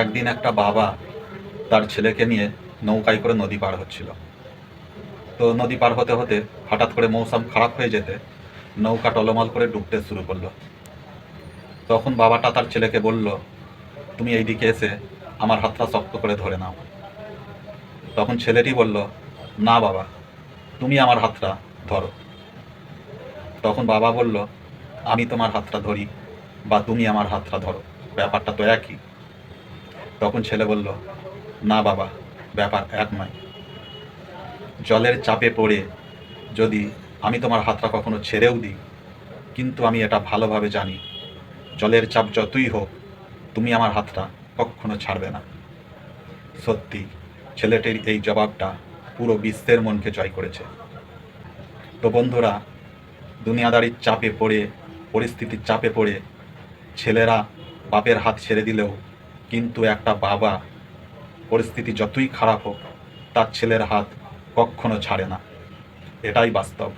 একদিন একটা বাবা তার ছেলেকে নিয়ে নৌকায় করে নদী পার হচ্ছিল। তো নদী পার হতে হতে হঠাৎ করে মৌসুম খারাপ হয়ে যেতে নৌকা টলমল করে ডুবতে শুরু করলো। তখন বাবাটা তার ছেলেকে বলল, তুমি এইদিকে এসে আমার হাতটা শক্ত করে ধরে নাও। তখন ছেলেটি বলল, না বাবা, তুমি আমার হাতটা ধরো। তখন বাবা বলল, আমি তোমার হাতটা ধরি বা তুমি আমার হাতটা ধরো, ব্যাপারটা তো একই। তখন ছেলে বলল, না বাবা, ব্যাপার এক নয়। জলের চাপে পড়ে যদি আমি তোমার হাতটা কখনো ছেড়েও দিই, কিন্তু আমি এটা ভালোভাবে জানি, জলের চাপ যতই হোক তুমি আমার হাতটা কখনো ছাড়বে না। সত্যি, ছেলেটির এই জবাবটা পুরো বিশ্বের মনকে জয় করেছে। তো বন্ধুরা, দুনিয়াদারির চাপে পড়ে, পরিস্থিতির চাপে পড়ে ছেলেরা বাপের হাত ছেড়ে দিলেও কিন্তু একটা বাবা পরিস্থিতি যতই খারাপ হোক তার ছেলের হাত কখনো ছাড়ে না। এটাই বাস্তব।